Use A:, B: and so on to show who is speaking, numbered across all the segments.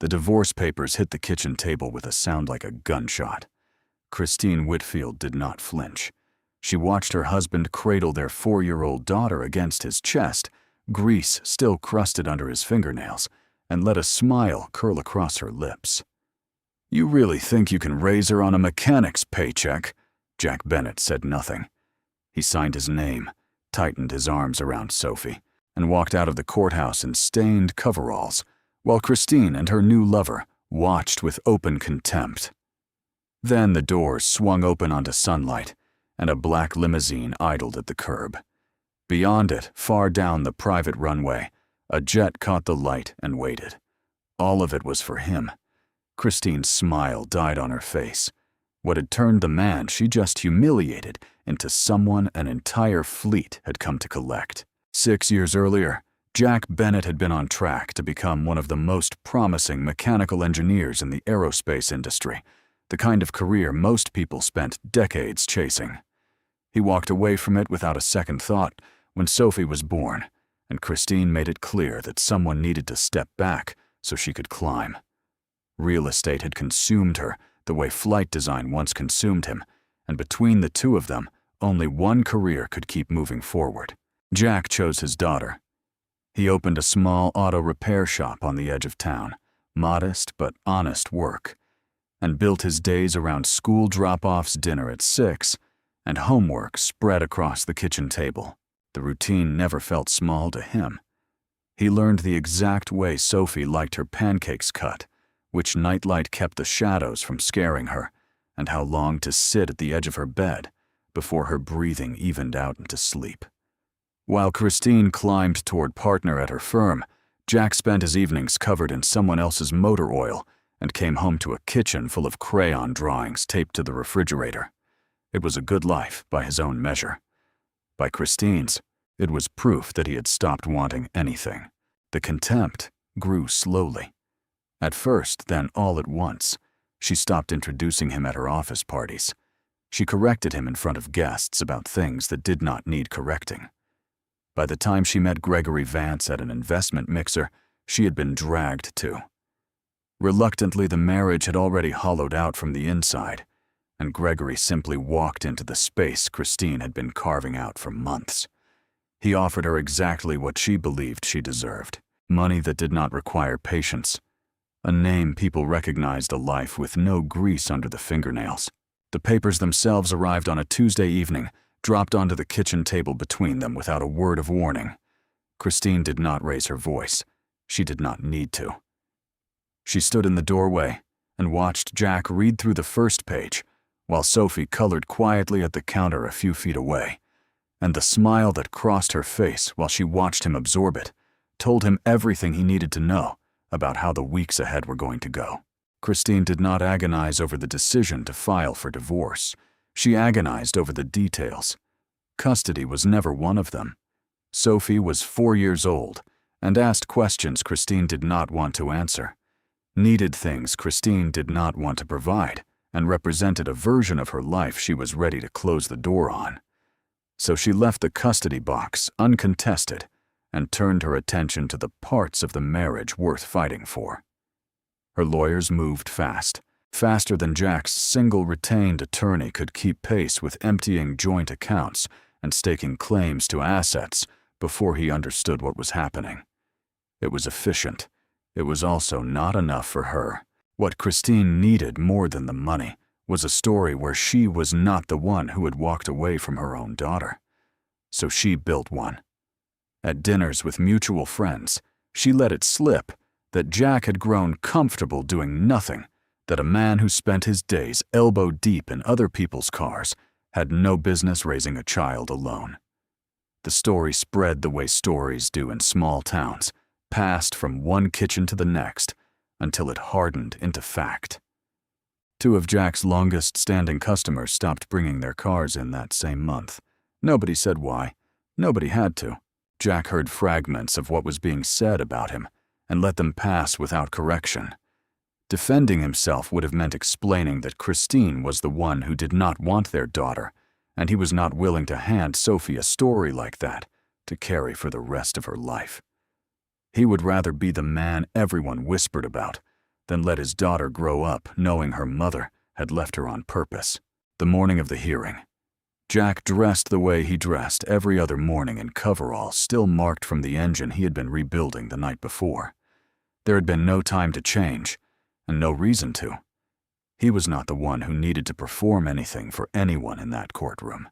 A: The divorce papers hit the kitchen table with a sound like a gunshot. Christine Whitfield did not flinch. She watched her husband cradle their 4-year-old daughter against his chest, grease still crusted under his fingernails, and let a smile curl across her lips. "You really think you can raise her on a mechanic's paycheck?" Jack Bennett said nothing. He signed his name, tightened his arms around Sophie, and walked out of the courthouse in stained coveralls, while Christine and her new lover watched with open contempt. Then the doors swung open onto sunlight, and a black limousine idled at the curb. Beyond it, far down the private runway, a jet caught the light and waited. All of it was for him. Christine's smile died on her face. What had turned the man she just humiliated into someone an entire fleet had come to collect. 6 years earlier, Jack Bennett had been on track to become one of the most promising mechanical engineers in the aerospace industry, the kind of career most people spent decades chasing. He walked away from it without a second thought when Sophie was born, and Christine made it clear that someone needed to step back so she could climb. Real estate had consumed her the way flight design once consumed him, and between the two of them, only one career could keep moving forward. Jack chose his daughter. He opened a small auto repair shop on the edge of town, modest but honest work, and built his days around school drop-offs, dinner at 6, and homework spread across the kitchen table. The routine never felt small to him. He learned the exact way Sophie liked her pancakes cut, which nightlight kept the shadows from scaring her, and how long to sit at the edge of her bed before her breathing evened out into sleep. While Christine climbed toward partner at her firm, Jack spent his evenings covered in someone else's motor oil and came home to a kitchen full of crayon drawings taped to the refrigerator. It was a good life by his own measure. By Christine's, it was proof that he had stopped wanting anything. The contempt grew slowly. At first, then all at once, she stopped introducing him at her office parties. She corrected him in front of guests about things that did not need correcting. By the time she met Gregory Vance at an investment mixer, she had been dragged to. Reluctantly, the marriage had already hollowed out from the inside, and Gregory simply walked into the space Christine had been carving out for months. He offered her exactly what she believed she deserved: money that did not require patience, a name people recognized, a life with no grease under the fingernails. The papers themselves arrived on a Tuesday evening, dropped onto the kitchen table between them without a word of warning. Christine did not raise her voice. She did not need to. She stood in the doorway and watched Jack read through the first page, while Sophie colored quietly at the counter a few feet away, and the smile that crossed her face while she watched him absorb it told him everything he needed to know about how the weeks ahead were going to go. Christine did not agonize over the decision to file for divorce. She agonized over the details. Custody was never one of them. Sophie was 4 years old and asked questions Christine did not want to answer, needed things Christine did not want to provide, and represented a version of her life she was ready to close the door on. So she left the custody box uncontested and turned her attention to the parts of the marriage worth fighting for. Her lawyers moved fast, faster than Jack's single retained attorney could keep pace with emptying joint accounts and staking claims to assets before he understood what was happening. It was efficient. It was also not enough for her. What Christine needed more than the money was a story where she was not the one who had walked away from her own daughter. So she built one. At dinners with mutual friends, she let it slip that Jack had grown comfortable doing nothing, that a man who spent his days elbow deep in other people's cars had no business raising a child alone. The story spread the way stories do in small towns, passed from one kitchen to the next, until it hardened into fact. 2 of Jack's longest-standing customers stopped bringing their cars in that same month. Nobody said why. Nobody had to. Jack heard fragments of what was being said about him and let them pass without correction. Defending himself would have meant explaining that Christine was the one who did not want their daughter, and he was not willing to hand Sophie a story like that to carry for the rest of her life. He would rather be the man everyone whispered about, then let his daughter grow up knowing her mother had left her on purpose. The morning of the hearing, Jack dressed the way he dressed every other morning in coveralls still marked from the engine he had been rebuilding the night before. There had been no time to change, and no reason to. He was not the one who needed to perform anything for anyone in that courtroom.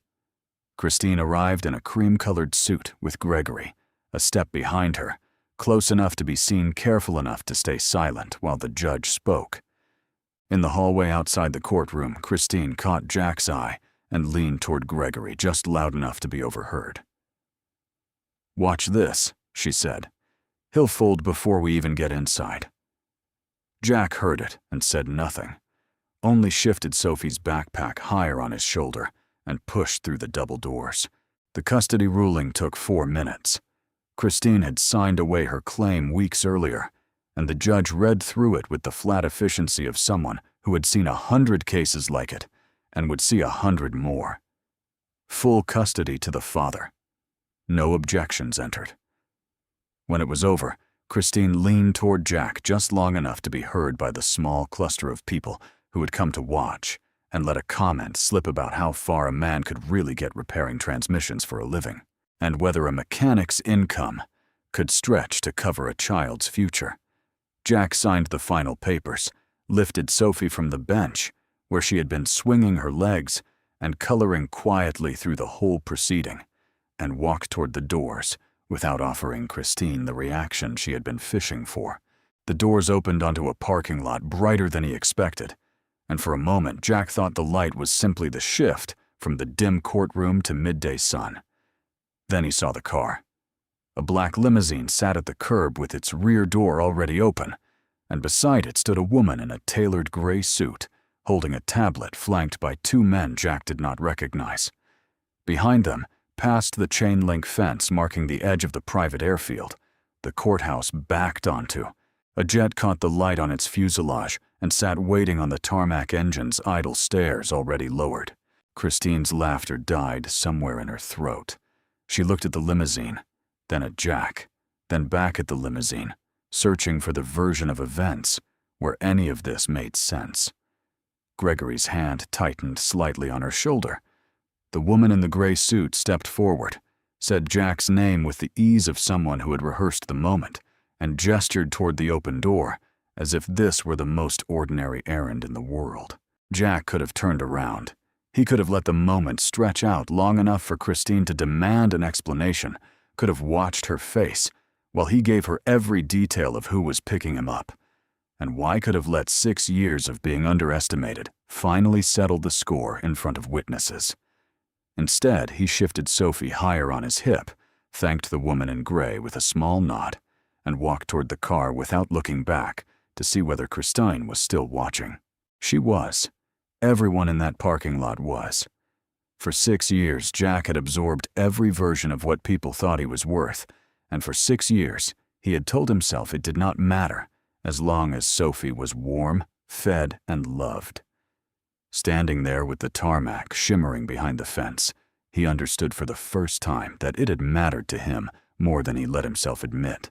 A: Christine arrived in a cream-colored suit with Gregory, a step behind her, close enough to be seen, careful enough to stay silent while the judge spoke. In the hallway outside the courtroom, Christine caught Jack's eye and leaned toward Gregory just loud enough to be overheard. "Watch this," she said. "He'll fold before we even get inside." Jack heard it and said nothing, only shifted Sophie's backpack higher on his shoulder and pushed through the double doors. The custody ruling took 4 minutes. Christine had signed away her claim weeks earlier, and the judge read through it with the flat efficiency of someone who had seen 100 cases like it and would see 100 more. Full custody to the father. No objections entered. When it was over, Christine leaned toward Jack just long enough to be heard by the small cluster of people who had come to watch, and let a comment slip about how far a man could really get repairing transmissions for a living, and whether a mechanic's income could stretch to cover a child's future. Jack signed the final papers, lifted Sophie from the bench, where she had been swinging her legs and coloring quietly through the whole proceeding, and walked toward the doors without offering Christine the reaction she had been fishing for. The doors opened onto a parking lot brighter than he expected, and for a moment Jack thought the light was simply the shift from the dim courtroom to midday sun. Then he saw the car. A black limousine sat at the curb with its rear door already open, and beside it stood a woman in a tailored gray suit, holding a tablet flanked by 2 men Jack did not recognize. Behind them, past the chain-link fence marking the edge of the private airfield, the courthouse backed onto. A jet caught the light on its fuselage and sat waiting on the tarmac engine's idle stairs already lowered. Christine's laughter died somewhere in her throat. She looked at the limousine, then at Jack, then back at the limousine, searching for the version of events where any of this made sense. Gregory's hand tightened slightly on her shoulder. The woman in the gray suit stepped forward, said Jack's name with the ease of someone who had rehearsed the moment, and gestured toward the open door as if this were the most ordinary errand in the world. Jack could have turned around. He could have let the moment stretch out long enough for Christine to demand an explanation, could have watched her face, while he gave her every detail of who was picking him up. And why could have let 6 years of being underestimated finally settle the score in front of witnesses? Instead, he shifted Sophie higher on his hip, thanked the woman in gray with a small nod, and walked toward the car without looking back to see whether Christine was still watching. She was. Everyone in that parking lot was. For 6 years, Jack had absorbed every version of what people thought he was worth, and for 6 years, he had told himself it did not matter as long as Sophie was warm, fed, and loved. Standing there with the tarmac shimmering behind the fence, he understood for the first time that it had mattered to him more than he let himself admit,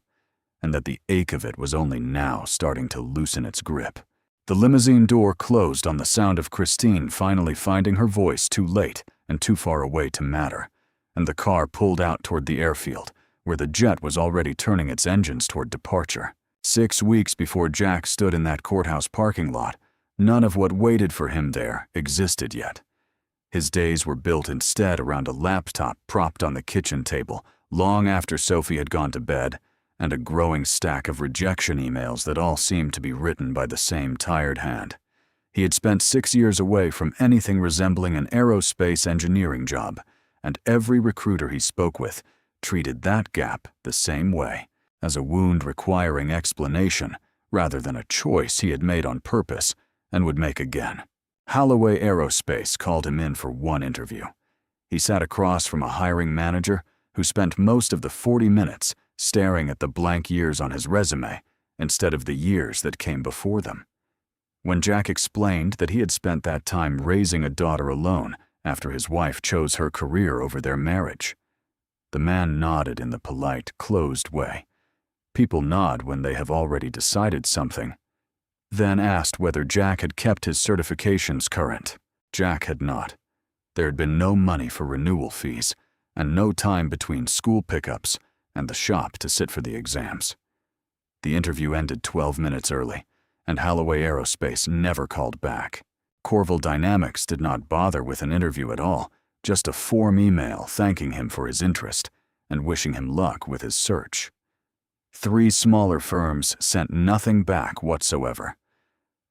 A: and that the ache of it was only now starting to loosen its grip. The limousine door closed on the sound of Christine finally finding her voice too late and too far away to matter, and the car pulled out toward the airfield, where the jet was already turning its engines toward departure. 6 weeks before Jack stood in that courthouse parking lot, none of what waited for him there existed yet. His days were built instead around a laptop propped on the kitchen table long after Sophie had gone to bed, and a growing stack of rejection emails that all seemed to be written by the same tired hand. He had spent 6 years away from anything resembling an aerospace engineering job, and every recruiter he spoke with treated that gap the same way, as a wound requiring explanation rather than a choice he had made on purpose and would make again. Holloway Aerospace called him in for one interview. He sat across from a hiring manager who spent most of the 40 minutes staring at the blank years on his resume instead of the years that came before them. When Jack explained that he had spent that time raising a daughter alone after his wife chose her career over their marriage, the man nodded in the polite, closed way. People nod when they have already decided something. then asked whether Jack had kept his certifications current. Jack had not. There had been no money for renewal fees, and no time between school pickups and the shop to sit for the exams. The interview ended 12 minutes early, and Holloway Aerospace never called back. Corville Dynamics did not bother with an interview at all, just a form email thanking him for his interest and wishing him luck with his search. 3 smaller firms sent nothing back whatsoever.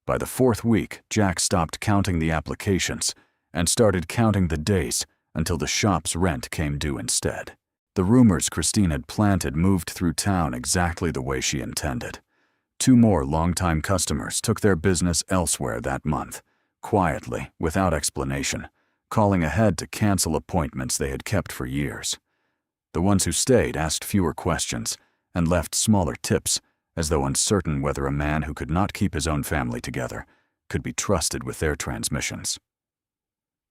A: By the 4th week, Jack stopped counting the applications and started counting the days until the shop's rent came due instead. The rumors Christine had planted moved through town exactly the way she intended. 2 more longtime customers took their business elsewhere that month, quietly, without explanation, calling ahead to cancel appointments they had kept for years. The ones who stayed asked fewer questions and left smaller tips, as though uncertain whether a man who could not keep his own family together could be trusted with their transmissions.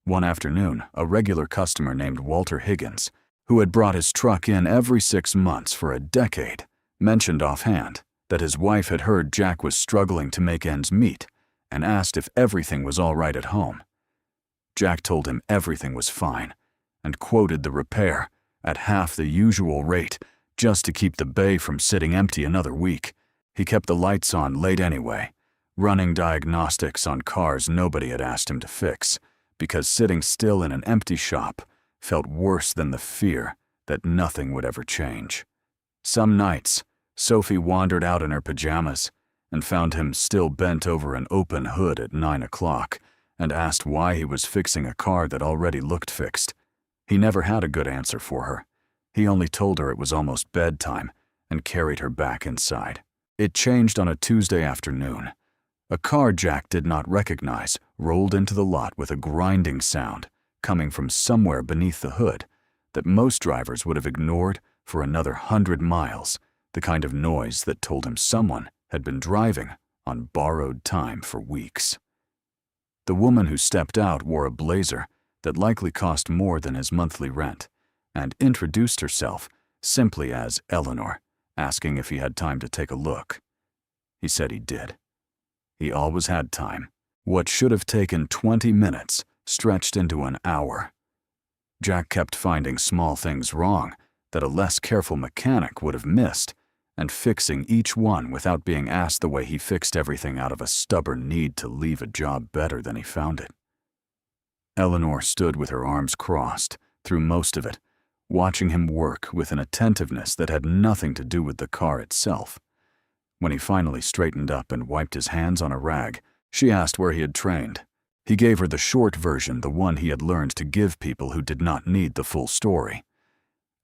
A: One afternoon, a regular customer named Walter Higgins, who had brought his truck in every 6 months for a decade, mentioned offhand that his wife had heard Jack was struggling to make ends meet and asked if everything was all right at home. Jack told him everything was fine and quoted the repair at half the usual rate just to keep the bay from sitting empty another week. He kept the lights on late anyway, running diagnostics on cars nobody had asked him to fix, because sitting still in an empty shop felt worse than the fear that nothing would ever change. Some nights, Sophie wandered out in her pajamas and found him still bent over an open hood at 9 o'clock and asked why he was fixing a car that already looked fixed. He never had a good answer for her. He only told her it was almost bedtime and carried her back inside. It changed on a Tuesday afternoon. A car Jack did not recognize rolled into the lot with a grinding sound coming from somewhere beneath the hood that most drivers would have ignored for another 100 miles, the kind of noise that told him someone had been driving on borrowed time for weeks. The woman who stepped out wore a blazer that likely cost more than his monthly rent, and introduced herself simply as Eleanor, asking if he had time to take a look. He said he did. He always had time. What should have taken 20 minutes stretched into an hour. Jack kept finding small things wrong that a less careful mechanic would have missed, and fixing each one without being asked the way he fixed everything out of a stubborn need to leave a job better than he found it. Eleanor stood with her arms crossed through most of it, watching him work with an attentiveness that had nothing to do with the car itself. When he finally straightened up and wiped his hands on a rag, she asked where he had trained. He gave her the short version, the one he had learned to give people who did not need the full story.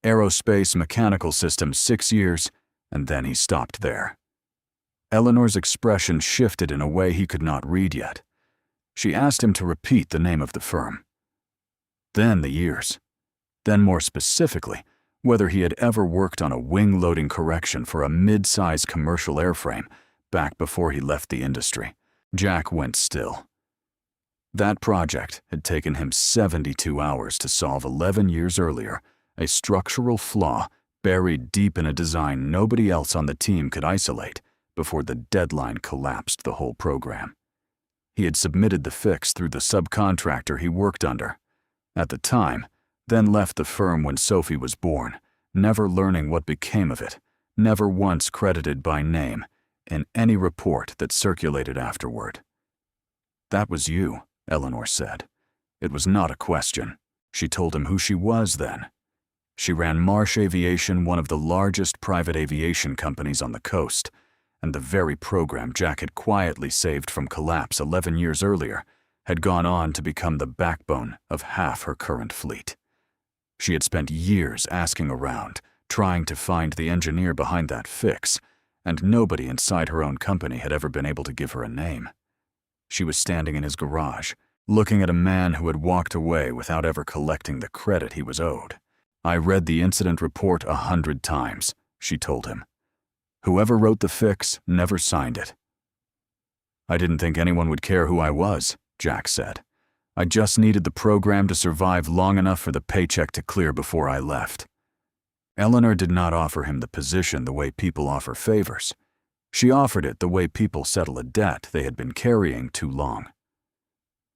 A: Aerospace mechanical systems 6 years, and then he stopped there. Eleanor's expression shifted in a way he could not read yet. She asked him to repeat the name of the firm. Then the years. Then more specifically, whether he had ever worked on a wing loading correction for a mid-size commercial airframe back before he left the industry. Jack went still. That project had taken him 72 hours to solve 11 years earlier, a structural flaw buried deep in a design nobody else on the team could isolate before the deadline collapsed the whole program. He had submitted the fix through the subcontractor he worked under. At the time, then left the firm when Sophie was born, never learning what became of it, never once credited by name in any report that circulated afterward. "That was you," Eleanor said. It was not a question. She told him who she was then. She ran Marsh Aviation, one of the largest private aviation companies on the coast, and the very program Jack had quietly saved from collapse 11 years earlier had gone on to become the backbone of half her current fleet. She had spent years asking around, trying to find the engineer behind that fix, and nobody inside her own company had ever been able to give her a name. She was standing in his garage, looking at a man who had walked away without ever collecting the credit he was owed. "I read the incident report 100 times, she told him. "Whoever wrote the fix never signed it." "I didn't think anyone would care who I was," Jack said. "I just needed the program to survive long enough for the paycheck to clear before I left." Eleanor did not offer him the position the way people offer favors. She offered it the way people settle a debt they had been carrying too long.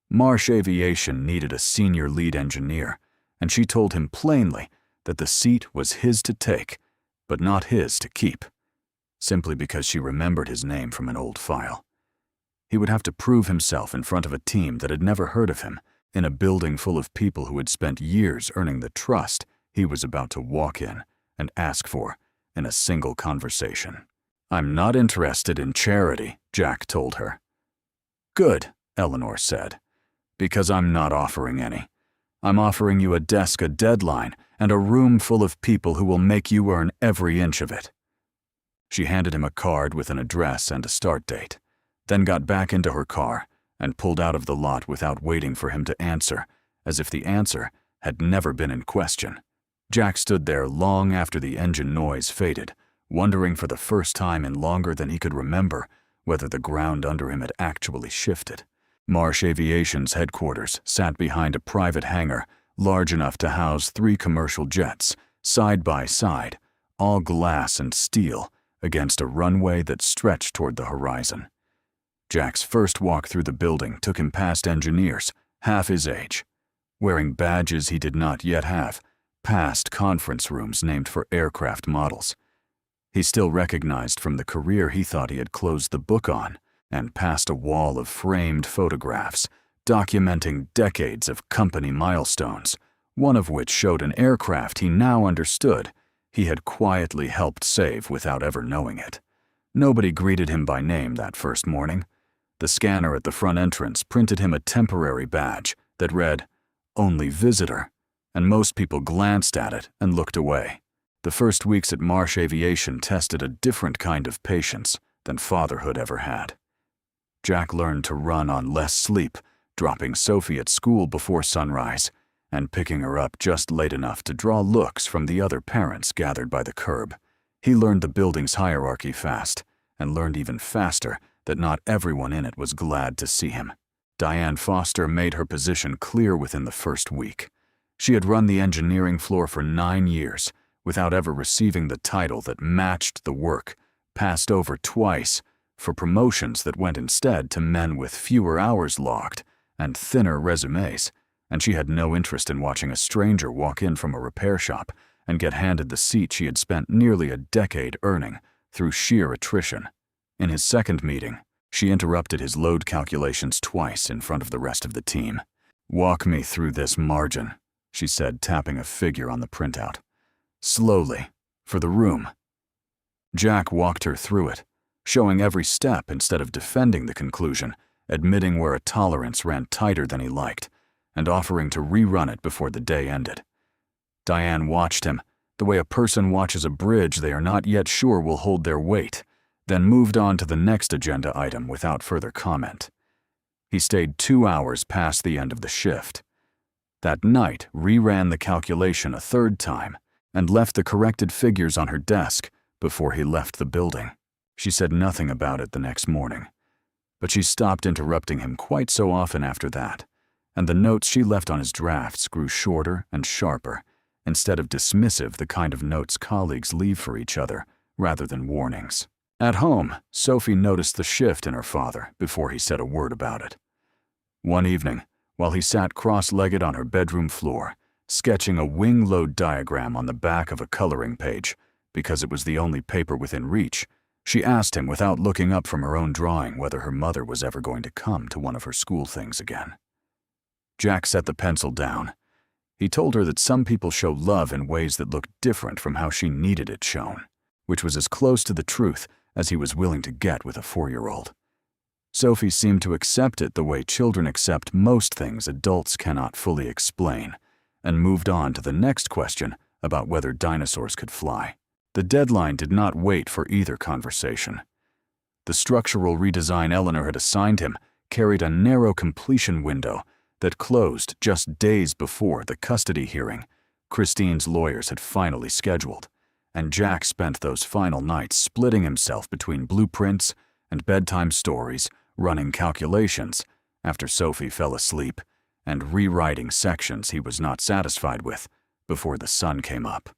A: Marsh Aviation needed a senior lead engineer, and she told him plainly that the seat was his to take, but not his to keep, simply because she remembered his name from an old file. He would have to prove himself in front of a team that had never heard of him, in a building full of people who had spent years earning the trust he was about to walk in and ask for in a single conversation. "I'm not interested in charity," Jack told her. "Good," Eleanor said, "because I'm not offering any. I'm offering you a desk, a deadline, and a room full of people who will make you earn every inch of it." She handed him a card with an address and a start date, then got back into her car and pulled out of the lot without waiting for him to answer, as if the answer had never been in question. Jack stood there long after the engine noise faded, wondering for the first time in longer than he could remember whether the ground under him had actually shifted. Marsh Aviation's headquarters sat behind a private hangar large enough to house 3 commercial jets, side by side, all glass and steel, against a runway that stretched toward the horizon. Jack's first walk through the building took him past engineers, half his age, wearing badges he did not yet have, past conference rooms named for aircraft models he still recognized from the career he thought he had closed the book on, and past a wall of framed photographs documenting decades of company milestones, one of which showed an aircraft he now understood he had quietly helped save without ever knowing it. Nobody greeted him by name that first morning. The scanner at the front entrance printed him a temporary badge that read, "Only visitor," and most people glanced at it and looked away. The first weeks at Marsh Aviation tested a different kind of patience than fatherhood ever had. Jack learned to run on less sleep, dropping Sophie at school before sunrise and picking her up just late enough to draw looks from the other parents gathered by the curb. He learned the building's hierarchy fast, and learned even faster that not everyone in it was glad to see him. Diane Foster made her position clear within the first week. She had run the engineering floor for 9 years without ever receiving the title that matched the work, passed over twice for promotions that went instead to men with fewer hours logged and thinner resumes, and she had no interest in watching a stranger walk in from a repair shop and get handed the seat she had spent nearly a decade earning through sheer attrition. In his second meeting, she interrupted his load calculations twice in front of the rest of the team. "Walk me through this margin," she said, tapping a figure on the printout. "Slowly, for the room." Jack walked her through it, showing every step instead of defending the conclusion, admitting where a tolerance ran tighter than he liked, and offering to rerun it before the day ended. Diane watched him, the way a person watches a bridge they are not yet sure will hold their weight, then moved on to the next agenda item without further comment. He stayed 2 hours past the end of the shift. That night, reran the calculation a third time and left the corrected figures on her desk before he left the building. She said nothing about it the next morning, but she stopped interrupting him quite so often after that, and the notes she left on his drafts grew shorter and sharper, instead of dismissive, the kind of notes colleagues leave for each other rather than warnings. At home, Sophie noticed the shift in her father before he said a word about it. One evening, while he sat cross-legged on her bedroom floor, sketching a wing load diagram on the back of a coloring page, because it was the only paper within reach, she asked him without looking up from her own drawing whether her mother was ever going to come to one of her school things again. Jack set the pencil down. He told her that some people show love in ways that looked different from how she needed it shown, which was as close to the truth as he was willing to get with a 4-year-old. Sophie seemed to accept it the way children accept most things adults cannot fully explain, and moved on to the next question about whether dinosaurs could fly. The deadline did not wait for either conversation. The structural redesign Eleanor had assigned him carried a narrow completion window that closed just days before the custody hearing Christine's lawyers had finally scheduled, and Jack spent those final nights splitting himself between blueprints and bedtime stories, running calculations after Sophie fell asleep, and rewriting sections he was not satisfied with before the sun came up.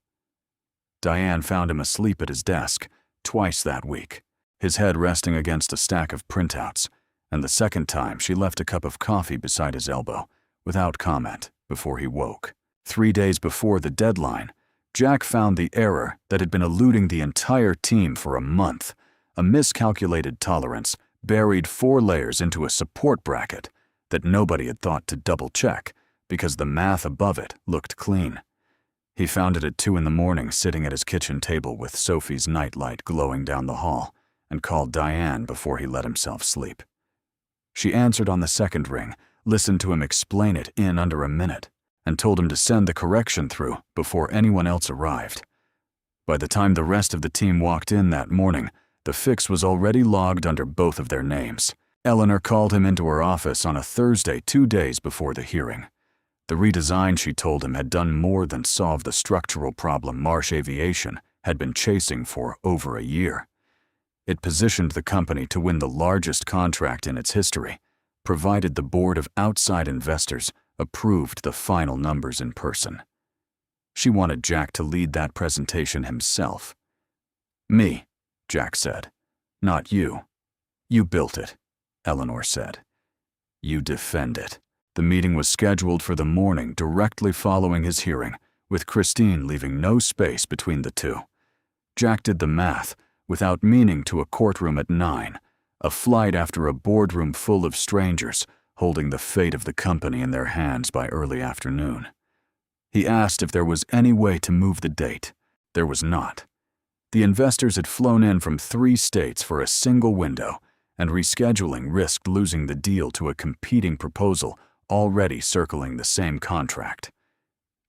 A: Diane found him asleep at his desk twice that week, his head resting against a stack of printouts, and the second time she left a cup of coffee beside his elbow, without comment, before he woke. 3 days before the deadline, Jack found the error that had been eluding the entire team for a month. A miscalculated tolerance buried 4 layers into a support bracket that nobody had thought to double-check because the math above it looked clean. He found it at 2 in the morning sitting at his kitchen table with Sophie's nightlight glowing down the hall and called Diane before he let himself sleep. She answered on the second ring, listened to him explain it in under a minute, and told him to send the correction through before anyone else arrived. By the time the rest of the team walked in that morning, the fix was already logged under both of their names. Eleanor called him into her office on a Thursday 2 days before the hearing. The redesign, she told him, had done more than solve the structural problem Marsh Aviation had been chasing for over a year. It positioned the company to win the largest contract in its history, provided the board of outside investors approved the final numbers in person. She wanted Jack to lead that presentation himself. "Me," Jack said. "Not you. You built it," Eleanor said. "You defend it." The meeting was scheduled for the morning directly following his hearing, with Christine leaving no space between the two. Jack did the math, without meaning to a courtroom at 9, a flight after a boardroom full of strangers holding the fate of the company in their hands by early afternoon. He asked if there was any way to move the date. There was not. The investors had flown in from 3 states for a single window, and rescheduling risked losing the deal to a competing proposal already circling the same contract.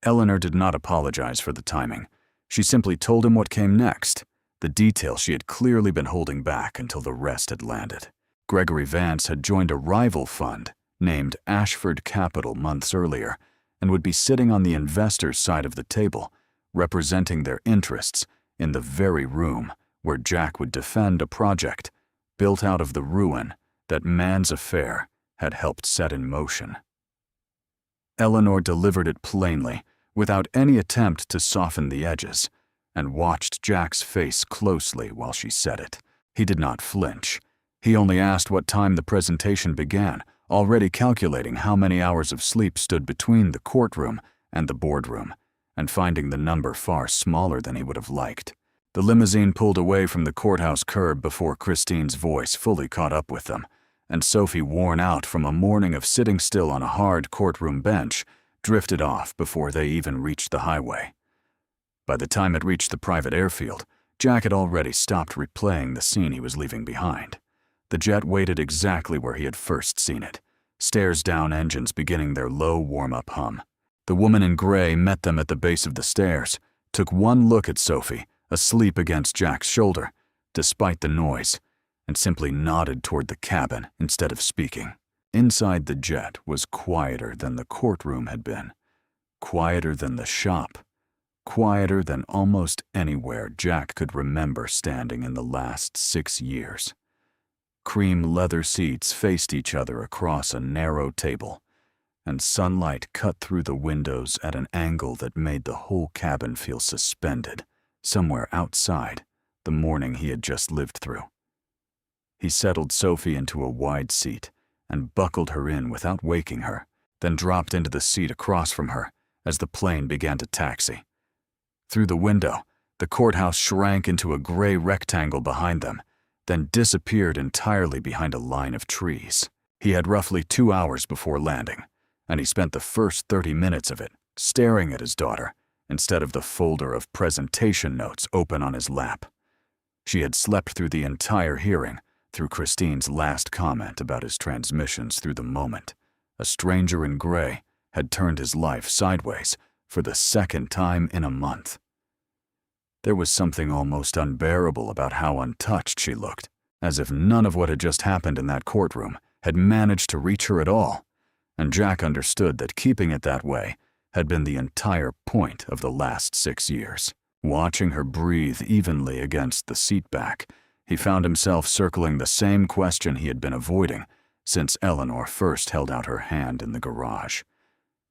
A: Eleanor did not apologize for the timing. She simply told him what came next, the detail she had clearly been holding back until the rest had landed. Gregory Vance had joined a rival fund named Ashford Capital months earlier and would be sitting on the investors' side of the table, representing their interests in the very room where Jack would defend a project built out of the ruin that man's affair had helped set in motion. Eleanor delivered it plainly, without any attempt to soften the edges, and watched Jack's face closely while she said it. He did not flinch. He only asked what time the presentation began, already calculating how many hours of sleep stood between the courtroom and the boardroom, and finding the number far smaller than he would have liked. The limousine pulled away from the courthouse curb before Christine's voice fully caught up with them, and Sophie, worn out from a morning of sitting still on a hard courtroom bench, drifted off before they even reached the highway. By the time it reached the private airfield, Jack had already stopped replaying the scene he was leaving behind. The jet waited exactly where he had first seen it, stairs down, engines beginning their low warm-up hum. The woman in gray met them at the base of the stairs, took one look at Sophie, asleep against Jack's shoulder, despite the noise, and simply nodded toward the cabin instead of speaking. Inside the jet was quieter than the courtroom had been, quieter than the shop, quieter than almost anywhere Jack could remember standing in the last 6 years. Cream leather seats faced each other across a narrow table, and sunlight cut through the windows at an angle that made the whole cabin feel suspended, somewhere outside the morning he had just lived through. He settled Sophie into a wide seat and buckled her in without waking her, then dropped into the seat across from her as the plane began to taxi. Through the window, the courthouse shrank into a gray rectangle behind them, then disappeared entirely behind a line of trees. He had roughly 2 hours before landing, and he spent the first 30 minutes of it staring at his daughter instead of the folder of presentation notes open on his lap. She had slept through the entire hearing, through Christine's last comment about his transmissions through the moment. A stranger in gray had turned his life sideways for the second time in a month. There was something almost unbearable about how untouched she looked, as if none of what had just happened in that courtroom had managed to reach her at all, and Jack understood that keeping it that way had been the entire point of the last 6 years. Watching her breathe evenly against the seat back, he found himself circling the same question he had been avoiding since Eleanor first held out her hand in the garage.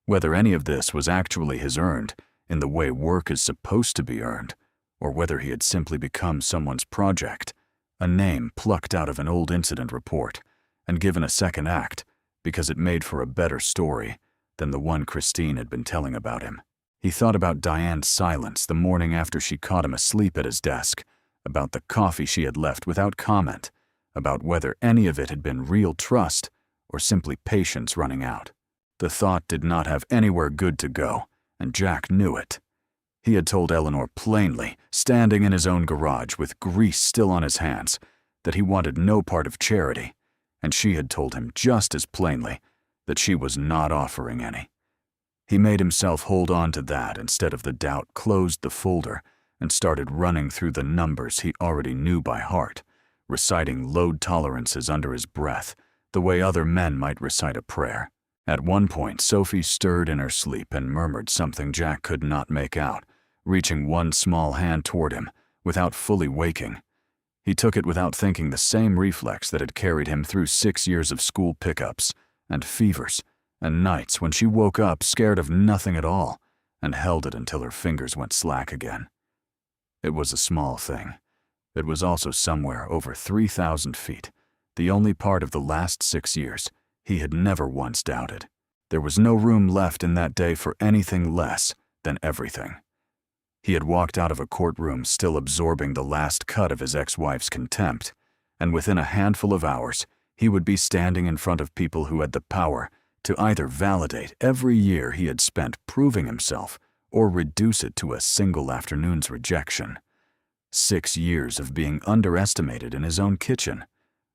A: Whether any of this was actually his earned, in the way work is supposed to be earned, or whether he had simply become someone's project, a name plucked out of an old incident report and given a second act because it made for a better story than the one Christine had been telling about him. He thought about Diane's silence the morning after she caught him asleep at his desk, about the coffee she had left without comment, about whether any of it had been real trust or simply patience running out. The thought did not have anywhere good to go, and Jack knew it. He had told Eleanor plainly, standing in his own garage with grease still on his hands, that he wanted no part of charity, and she had told him just as plainly that she was not offering any. He made himself hold on to that instead of the doubt, closed the folder, and started running through the numbers he already knew by heart, reciting load tolerances under his breath, the way other men might recite a prayer. At one point, Sophie stirred in her sleep and murmured something Jack could not make out, reaching one small hand toward him, without fully waking. He took it without thinking, the same reflex that had carried him through 6 years of school pickups, and fevers, and nights when she woke up scared of nothing at all, and held it until her fingers went slack again. It was a small thing. It was also somewhere over 3,000 feet, the only part of the last 6 years he had never once doubted. There was no room left in that day for anything less than everything. He had walked out of a courtroom still absorbing the last cut of his ex-wife's contempt, and within a handful of hours, he would be standing in front of people who had the power to either validate every year he had spent proving himself or reduce it to a single afternoon's rejection. 6 years of being underestimated in his own kitchen.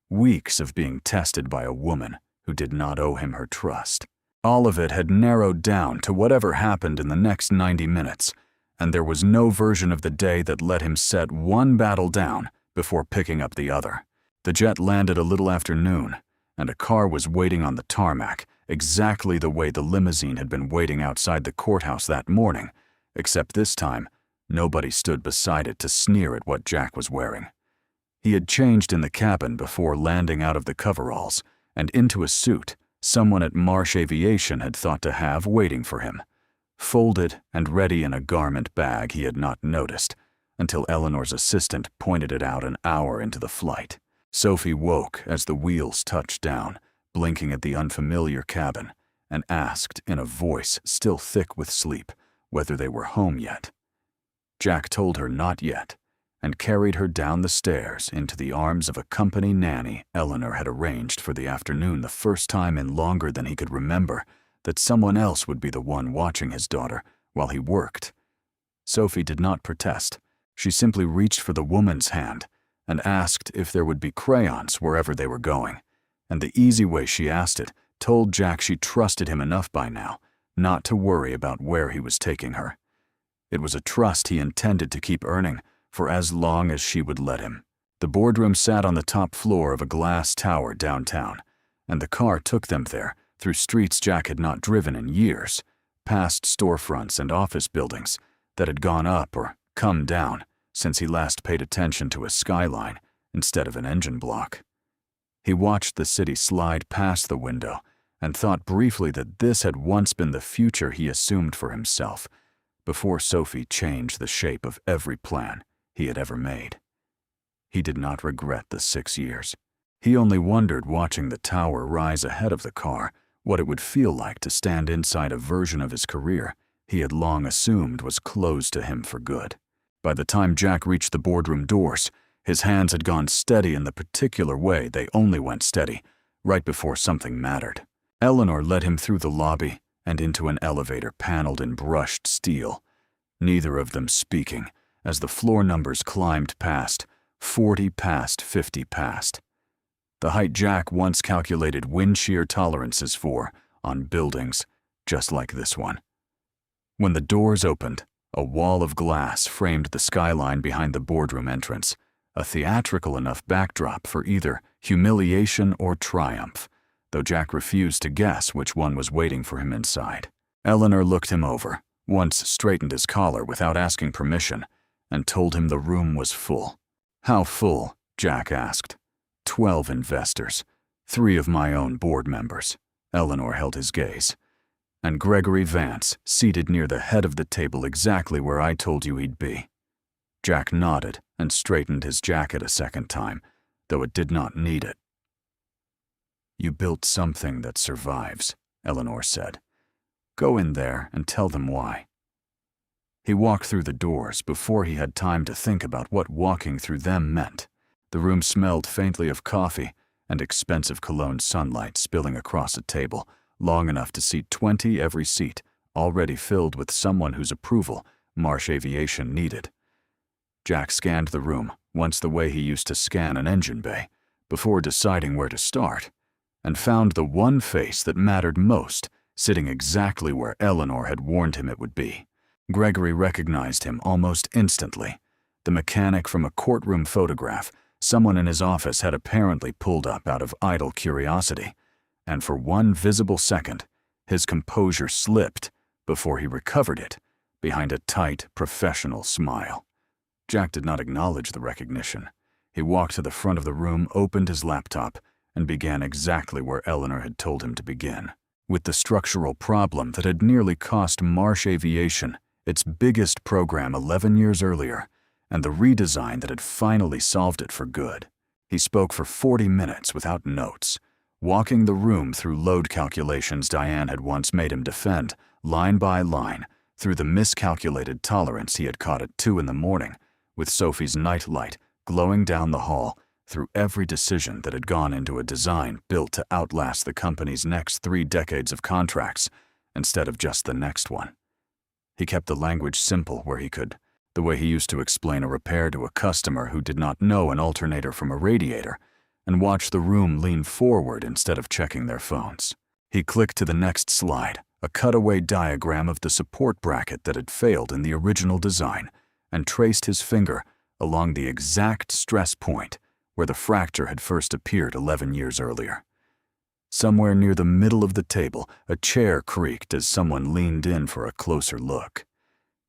A: Weeks of being tested by a woman who did not owe him her trust. All of it had narrowed down to whatever happened in the next 90 minutes, and there was no version of the day that let him set one battle down before picking up the other. The jet landed a little after noon, and a car was waiting on the tarmac, exactly the way the limousine had been waiting outside the courthouse that morning, except this time, nobody stood beside it to sneer at what Jack was wearing. He had changed in the cabin before landing out of the coveralls and into a suit someone at Marsh Aviation had thought to have waiting for him, folded and ready in a garment bag he had not noticed until Eleanor's assistant pointed it out an hour into the flight. Sophie woke as the wheels touched down, blinking at the unfamiliar cabin, and asked in a voice still thick with sleep whether they were home yet. Jack told her not yet, and carried her down the stairs into the arms of a company nanny Eleanor had arranged for the afternoon, the first time in longer than he could remember that someone else would be the one watching his daughter while he worked. Sophie did not protest. She simply reached for the woman's hand and asked if there would be crayons wherever they were going, and the easy way she asked it told Jack she trusted him enough by now not to worry about where he was taking her. It was a trust he intended to keep earning for as long as she would let him. The boardroom sat on the top floor of a glass tower downtown, and the car took them there through streets Jack had not driven in years, past storefronts and office buildings that had gone up or come down since he last paid attention to a skyline instead of an engine block. He watched the city slide past the window and thought briefly that this had once been the future he assumed for himself before Sophie changed the shape of every plan he had ever made. He did not regret the 6 years. He only wondered, watching the tower rise ahead of the car, what it would feel like to stand inside a version of his career he had long assumed was closed to him for good. By the time Jack reached the boardroom doors, his hands had gone steady in the particular way they only went steady right before something mattered. Eleanor led him through the lobby and into an elevator paneled in brushed steel, neither of them speaking, as the floor numbers climbed past, 40 past, 50 past. The height Jack once calculated wind shear tolerances for on buildings just like this one. When the doors opened, a wall of glass framed the skyline behind the boardroom entrance, a theatrical enough backdrop for either humiliation or triumph, though Jack refused to guess which one was waiting for him inside. Eleanor looked him over, once straightened his collar without asking permission, and told him the room was full. How full? Jack asked. 12 investors, 3 of my own board members. Eleanor held his gaze. And Gregory Vance, seated near the head of the table exactly where I told you he'd be. Jack nodded and straightened his jacket a second time, though it did not need it. "You built something that survives," Eleanor said. "Go in there and tell them why." He walked through the doors before he had time to think about what walking through them meant. The room smelled faintly of coffee and expensive cologne sunlight spilling across a table, long enough to seat 20 every seat, already filled with someone whose approval Marsh Aviation needed. Jack scanned the room, once the way he used to scan an engine bay, before deciding where to start, and found the one face that mattered most sitting exactly where Eleanor had warned him it would be. Gregory recognized him almost instantly. The mechanic from a courtroom photograph someone in his office had apparently pulled up out of idle curiosity, and for one visible second, his composure slipped before he recovered it behind a tight, professional smile. Jack did not acknowledge the recognition. He walked to the front of the room, opened his laptop, and began exactly where Eleanor had told him to begin, with the structural problem that had nearly cost Marsh Aviation its biggest program 11 years earlier, and the redesign that had finally solved it for good. He spoke for 40 minutes without notes, walking the room through load calculations Diane had once made him defend, line by line, through the miscalculated tolerance he had caught at 2 in the morning, with Sophie's night light glowing down the hall, through every decision that had gone into a design built to outlast the company's next 3 decades of contracts, instead of just the next one. He kept the language simple where he could, the way he used to explain a repair to a customer who did not know an alternator from a radiator, and watched the room lean forward instead of checking their phones. He clicked to the next slide, a cutaway diagram of the support bracket that had failed in the original design, and traced his finger along the exact stress point where the fracture had first appeared 11 years earlier. Somewhere near the middle of the table, a chair creaked as someone leaned in for a closer look.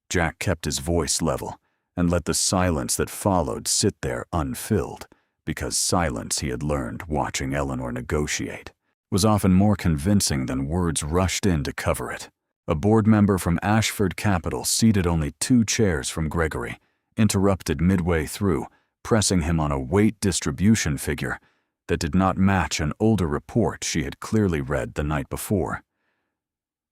A: Jack kept his voice level and let the silence that followed sit there unfilled, because silence, he had learned watching Eleanor negotiate, was often more convincing than words rushed in to cover it. A board member from Ashford Capital, seated only 2 chairs from Gregory, interrupted midway through, pressing him on a weight distribution figure that did not match an older report she had clearly read the night before.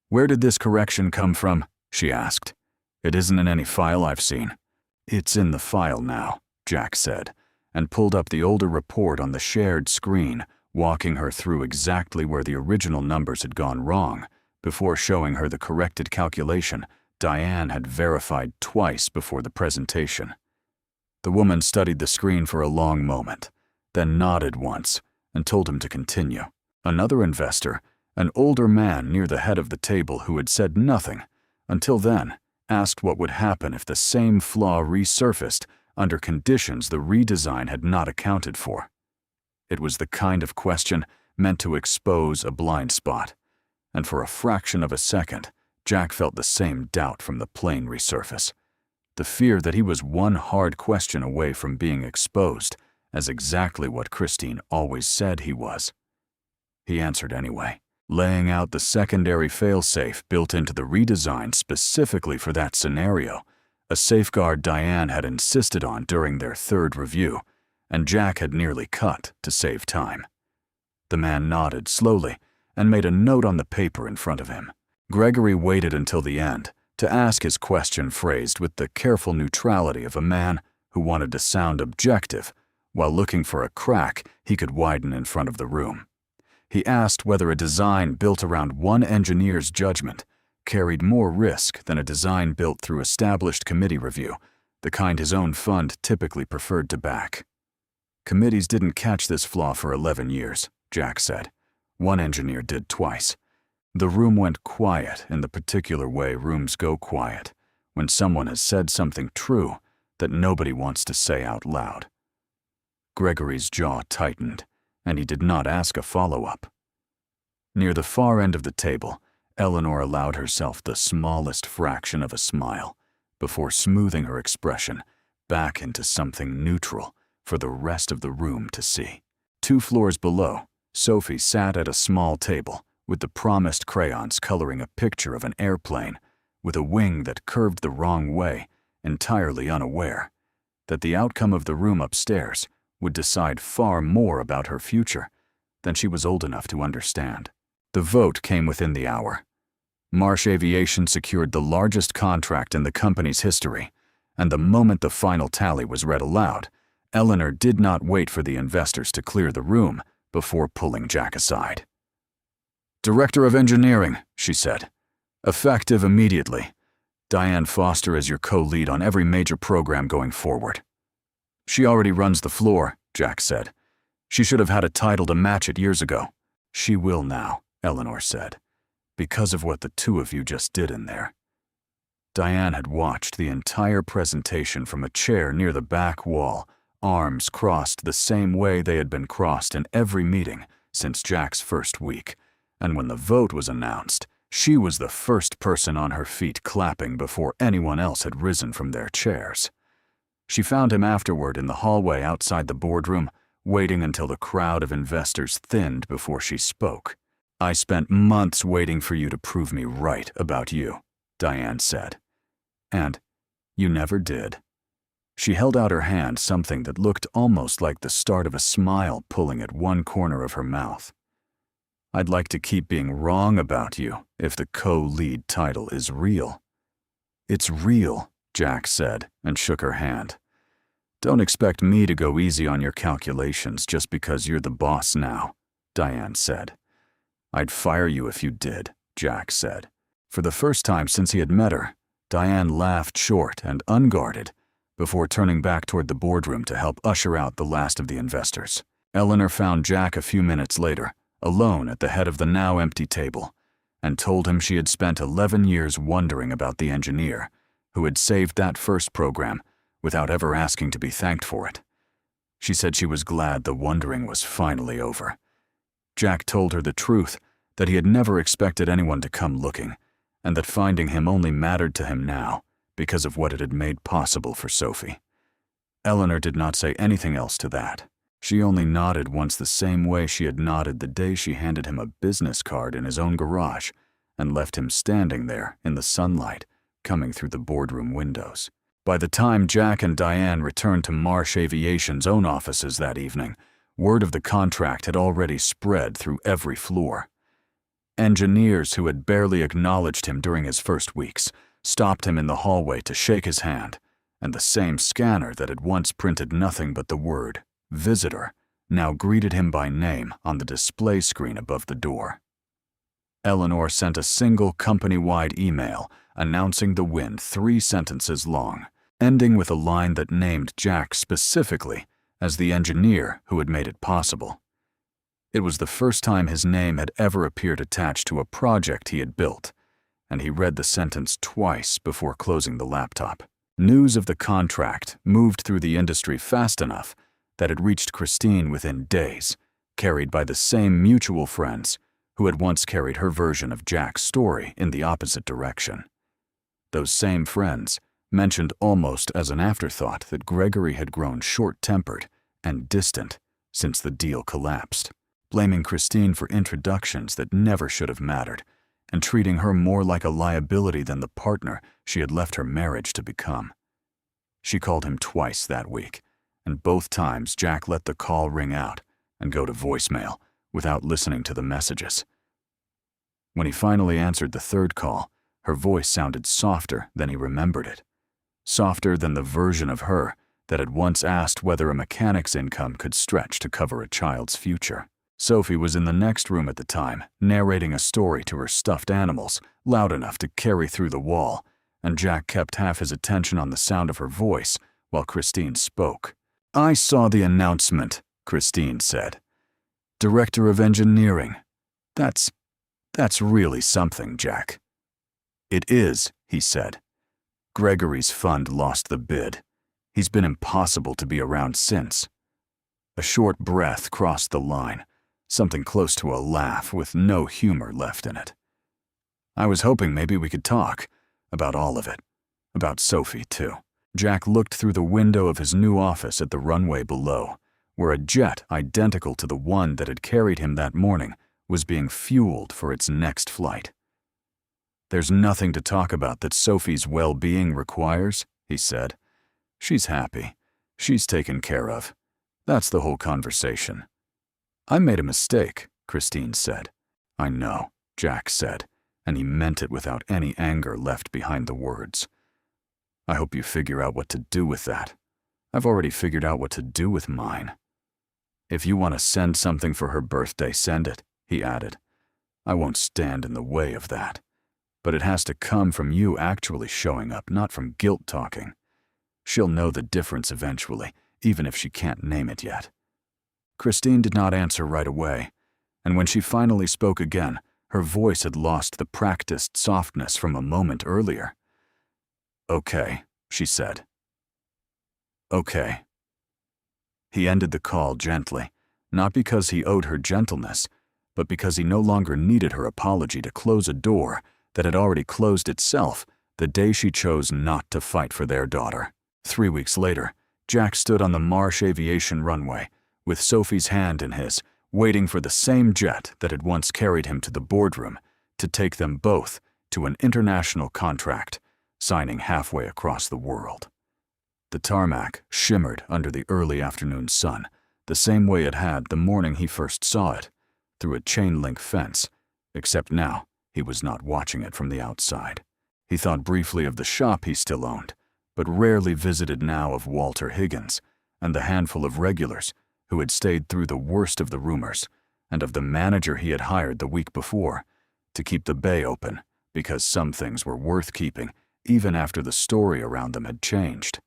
A: "Where did this correction come from?" she asked. "It isn't in any file I've seen." "It's in the file now," Jack said, and pulled up the older report on the shared screen, walking her through exactly where the original numbers had gone wrong, before showing her the corrected calculation Diane had verified twice before the presentation. The woman studied the screen for a long moment, then nodded once and told him to continue. Another investor, an older man near the head of the table who had said nothing until then, asked what would happen if the same flaw resurfaced under conditions the redesign had not accounted for. It was the kind of question meant to expose a blind spot, and for a fraction of a second, Jack felt the same doubt from the plane resurface, the fear that he was one hard question away from being exposed as exactly what Christine always said he was. He answered anyway, laying out the secondary failsafe built into the redesign specifically for that scenario, a safeguard Diane had insisted on during their 3rd review, and Jack had nearly cut to save time. The man nodded slowly and made a note on the paper in front of him. Gregory waited until the end to ask his question, phrased with the careful neutrality of a man who wanted to sound objective while looking for a crack he could widen in front of the room. He asked whether a design built around one engineer's judgment carried more risk than a design built through established committee review, the kind his own fund typically preferred to back. "Committees didn't catch this flaw for 11 years, Jack said. "One engineer did twice." The room went quiet in the particular way rooms go quiet when someone has said something true that nobody wants to say out loud. Gregory's jaw tightened, and he did not ask a follow-up. Near the far end of the table, Eleanor allowed herself the smallest fraction of a smile before smoothing her expression back into something neutral for the rest of the room to see. 2 floors below, Sophie sat at a small table with the promised crayons coloring a picture of an airplane with a wing that curved the wrong way, entirely unaware that the outcome of the room upstairs would decide far more about her future than she was old enough to understand. The vote came within the hour. Marsh Aviation secured the largest contract in the company's history, and the moment the final tally was read aloud, Eleanor did not wait for the investors to clear the room before pulling Jack aside. "Director of Engineering," she said. "Effective immediately. Diane Foster as your co-lead on every major program going forward." "She already runs the floor," Jack said. "She should have had a title to match it years ago." "She will now," Eleanor said, "because of what the two of you just did in there." Diane had watched the entire presentation from a chair near the back wall, arms crossed the same way they had been crossed in every meeting since Jack's first week, and when the vote was announced, she was the first person on her feet clapping before anyone else had risen from their chairs. She found him afterward in the hallway outside the boardroom, waiting until the crowd of investors thinned before she spoke. "I spent months waiting for you to prove me right about you," Diane said. "And you never did." She held out her hand, something that looked almost like the start of a smile pulling at one corner of her mouth. "I'd like to keep being wrong about you if the co-lead title is real." "It's real," Jack said and shook her hand. "Don't expect me to go easy on your calculations just because you're the boss now," Diane said. "I'd fire you if you did," Jack said. For the first time since he had met her, Diane laughed short and unguarded before turning back toward the boardroom to help usher out the last of the investors. Eleanor found Jack a few minutes later, alone at the head of the now empty table, and told him she had spent 11 years wondering about the engineer who had saved that first program without ever asking to be thanked for it. She said she was glad the wondering was finally over. Jack told her the truth, that he had never expected anyone to come looking, and that finding him only mattered to him now because of what it had made possible for Sophie. Eleanor did not say anything else to that. She only nodded once the same way she had nodded the day she handed him a business card in his own garage and left him standing there in the sunlight coming through the boardroom windows. By the time Jack and Diane returned to Marsh Aviation's own offices that evening, word of the contract had already spread through every floor. Engineers who had barely acknowledged him during his first weeks stopped him in the hallway to shake his hand, and the same scanner that had once printed nothing but the word "Visitor" now greeted him by name on the display screen above the door. Eleanor sent a single company-wide email announcing the win 3 sentences long, ending with a line that named Jack specifically as the engineer who had made it possible. It was the first time his name had ever appeared attached to a project he had built, and he read the sentence twice before closing the laptop. News of the contract moved through the industry fast enough that it reached Christine within days, carried by the same mutual friends who had once carried her version of Jack's story in the opposite direction. Those same friends mentioned almost as an afterthought that Gregory had grown short-tempered and distant since the deal collapsed, blaming Christine for introductions that never should have mattered, and treating her more like a liability than the partner she had left her marriage to become. She called him twice that week, and both times Jack let the call ring out and go to voicemail without listening to the messages. When he finally answered the third call, her voice sounded softer than he remembered it, softer than the version of her that had once asked whether a mechanic's income could stretch to cover a child's future. Sophie was in the next room at the time, narrating a story to her stuffed animals, loud enough to carry through the wall, and Jack kept half his attention on the sound of her voice while Christine spoke. "I saw the announcement," Christine said. "Director of Engineering. That's really something, Jack." "It is," he said. "Gregory's fund lost the bid. He's been impossible to be around since." A short breath crossed the line, something close to a laugh with no humor left in it. "I was hoping maybe we could talk about all of it. About Sophie, too." Jack looked through the window of his new office at the runway below, where a jet identical to the one that had carried him that morning was being fueled for its next flight. "There's nothing to talk about that Sophie's well-being requires," he said. "She's happy. She's taken care of. That's the whole conversation. I made a mistake, Christine said. I know, Jack said, and he meant it without any anger left behind the words. I hope you figure out what to do with that. I've already figured out what to do with mine. If you want to send something for her birthday, send it, he added. I won't stand in the way of that. But it has to come from you actually showing up, not from guilt talking. She'll know the difference eventually, even if she can't name it yet. Christine did not answer right away, and when she finally spoke again, her voice had lost the practiced softness from a moment earlier. Okay, she said. Okay. He ended the call gently, not because he owed her gentleness, but because he no longer needed her apology to close a door that had already closed itself the day she chose not to fight for their daughter. 3 weeks later, Jack stood on the Marsh Aviation runway, with Sophie's hand in his, waiting for the same jet that had once carried him to the boardroom to take them both to an international contract, signing halfway across the world. The tarmac shimmered under the early afternoon sun, the same way it had the morning he first saw it, through a chain-link fence, except now he was not watching it from the outside. He thought briefly of the shop he still owned, but rarely visited now of Walter Higgins and the handful of regulars who had stayed through the worst of the rumors, and of the manager he had hired the week before to keep the bay open because some things were worth keeping even after the story around them had changed.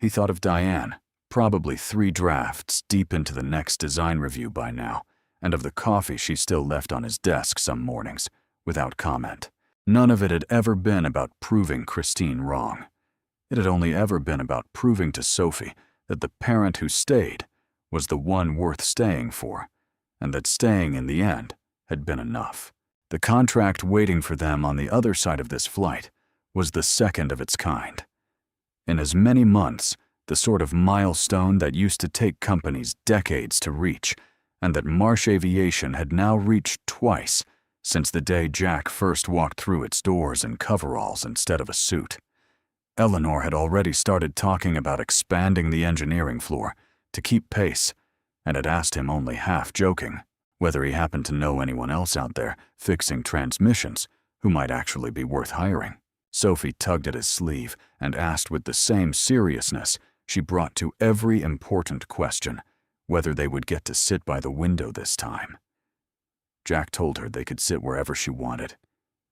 A: He thought of Diane, probably 3 drafts deep into the next design review by now, and of the coffee she still left on his desk some mornings, without comment. None of it had ever been about proving Christine wrong. It had only ever been about proving to Sophie that the parent who stayed was the one worth staying for, and that staying in the end had been enough. The contract waiting for them on the other side of this flight was the second of its kind. In as many months, the sort of milestone that used to take companies decades to reach, and that Marsh Aviation had now reached twice since the day Jack first walked through its doors in coveralls instead of a suit. Eleanor had already started talking about expanding the engineering floor to keep pace, and had asked him only half-joking whether he happened to know anyone else out there fixing transmissions who might actually be worth hiring. Sophie tugged at his sleeve and asked with the same seriousness she brought to every important question whether they would get to sit by the window this time. Jack told her they could sit wherever she wanted.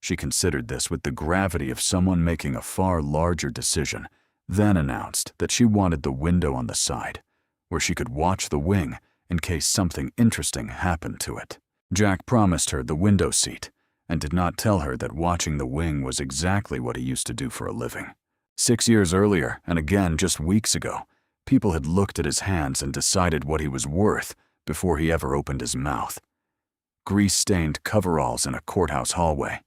A: She considered this with the gravity of someone making a far larger decision, then announced that she wanted the window on the side, where she could watch the wing in case something interesting happened to it. Jack promised her the window seat, and did not tell her that watching the wing was exactly what he used to do for a living. 6 years earlier, and again just weeks ago, people had looked at his hands and decided what he was worth before he ever opened his mouth. Grease-stained coveralls in a courthouse hallway,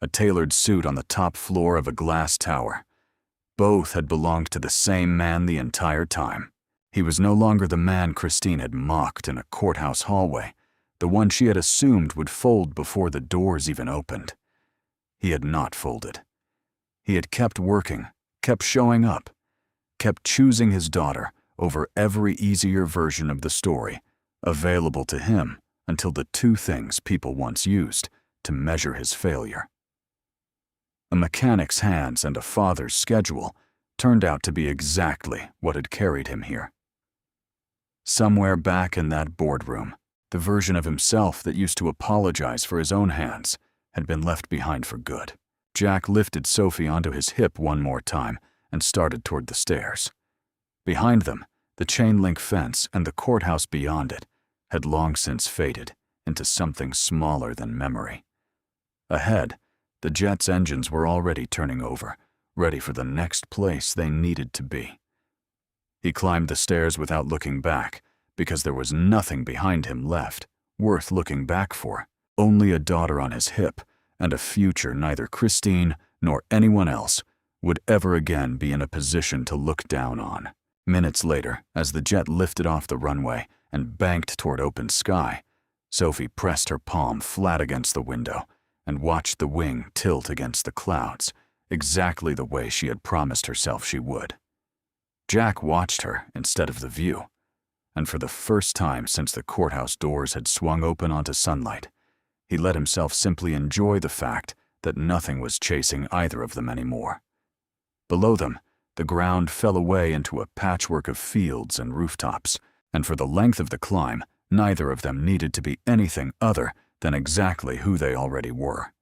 A: a tailored suit on the top floor of a glass tower. Both had belonged to the same man the entire time. He was no longer the man Christine had mocked in a courthouse hallway, the one she had assumed would fold before the doors even opened. He had not folded. He had kept working, kept showing up, kept choosing his daughter over every easier version of the story available to him until the 2 things people once used to measure his failure. A mechanic's hands and a father's schedule turned out to be exactly what had carried him here. Somewhere back in that boardroom, the version of himself that used to apologize for his own hands had been left behind for good. Jack lifted Sophie onto his hip one more time and started toward the stairs. Behind them, the chain-link fence and the courthouse beyond it had long since faded into something smaller than memory. Ahead, the jet's engines were already turning over, ready for the next place they needed to be. He climbed the stairs without looking back, because there was nothing behind him left, worth looking back for. Only a daughter on his hip, and a future neither Christine nor anyone else would ever again be in a position to look down on. Minutes later, as the jet lifted off the runway and banked toward open sky, Sophie pressed her palm flat against the window and watched the wing tilt against the clouds, exactly the way she had promised herself she would. Jack watched her instead of the view, and for the first time since the courthouse doors had swung open onto sunlight, he let himself simply enjoy the fact that nothing was chasing either of them anymore. Below them, the ground fell away into a patchwork of fields and rooftops, and for the length of the climb, neither of them needed to be anything other than exactly who they already were.